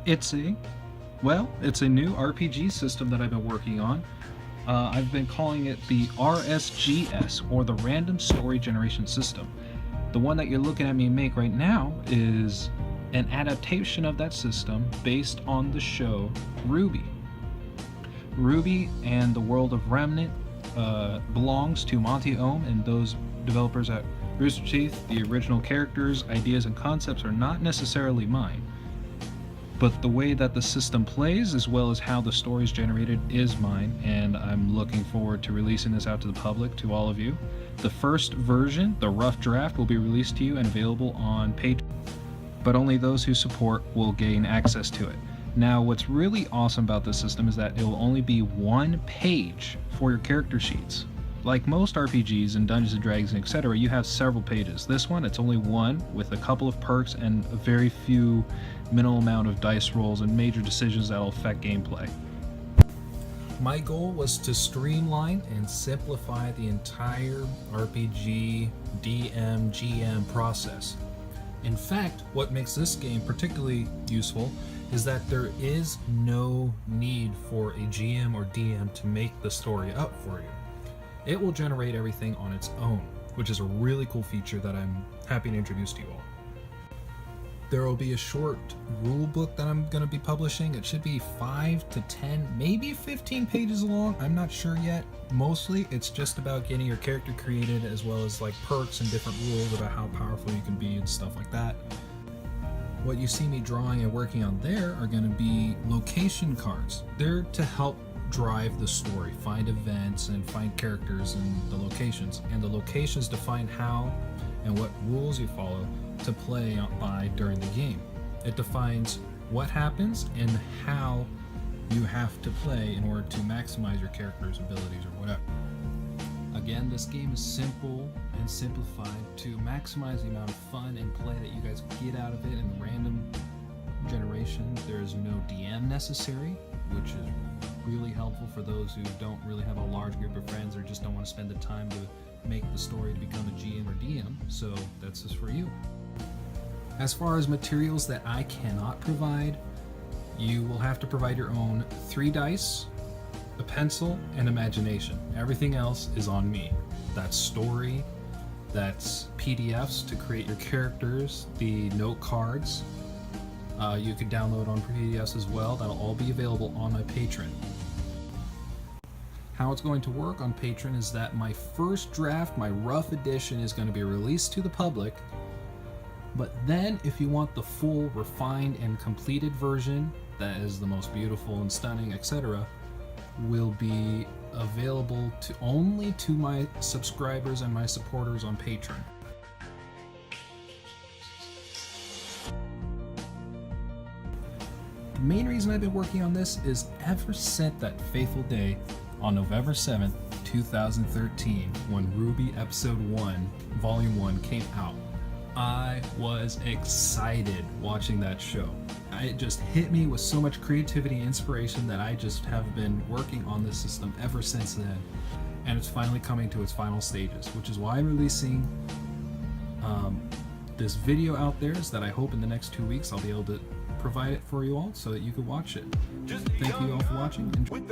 It's a new RPG system that I've been working on. I've been calling it the RSGS, or the Random Story Generation System. The one that you're looking at me make right now is an adaptation of that system based on the show RWBY. RWBY and the world of Remnant belongs to Monty Oum and those developers at Rooster Teeth. The original characters, ideas, and concepts are not necessarily mine, but the way that the system plays, as well as how the story is generated, is mine, and I'm looking forward to releasing this out to the public, to all of you. The first version, the rough draft, will be released to you and available on Patreon, but only those who support will gain access to it. Now, what's really awesome about this system is that it will only be one page for your character sheets. Like most RPGs and Dungeons & Dragons, etc., you have several pages. This one, it's only one, with a couple of perks and a very few minimal amount of dice rolls and major decisions that will affect gameplay. My goal was to streamline and simplify the entire RPG, DM, GM process. In fact, what makes this game particularly useful is that there is no need for a GM or DM to make the story up for you. It will generate everything on its own, which is a really cool feature that I'm happy to introduce to you all. There will be a short rule book that I'm going to be publishing. It should be 5 to 10, maybe 15 pages long. I'm not sure yet. Mostly it's just about getting your character created, as well as like perks and different rules about how powerful you can be and stuff like that. What you see me drawing and working on there are going to be location cards. They're to help drive the story, find events and find characters and the locations. And the locations define how and what rules you follow to play by during the game. It defines what happens and how you have to play in order to maximize your character's abilities or whatever. Again, this game is simple and simplified to maximize the amount of fun and play that you guys get out of it. In the random generation, there is no DM necessary, which is really helpful for those who don't really have a large group of friends or just don't want to spend the time to make the story to become a GM or DM, so that's just for you. As far as materials that I cannot provide, you will have to provide your own 3 dice, a pencil, and imagination. Everything else is on me. That's story, that's PDFs to create your characters, the note cards. You can download on PDFs as well. That'll all be available on my Patreon. How it's going to work on Patreon is that my first draft, my rough edition, is going to be released to the public. But then if you want the full, refined, and completed version, that is the most beautiful and stunning, etc., will be available only to my subscribers and my supporters on Patreon. The main reason I've been working on this is ever since that fateful day on November 7th, 2013, when RWBY Episode 1, Volume 1 came out. I was excited watching that show. It just hit me with so much creativity and inspiration that I just have been working on this system ever since then. And it's finally coming to its final stages, which is why I'm releasing this video out there, so that I hope in the next 2 weeks I'll be able to provide it for you all so that you can watch it. Thank you all for watching. Enjoy.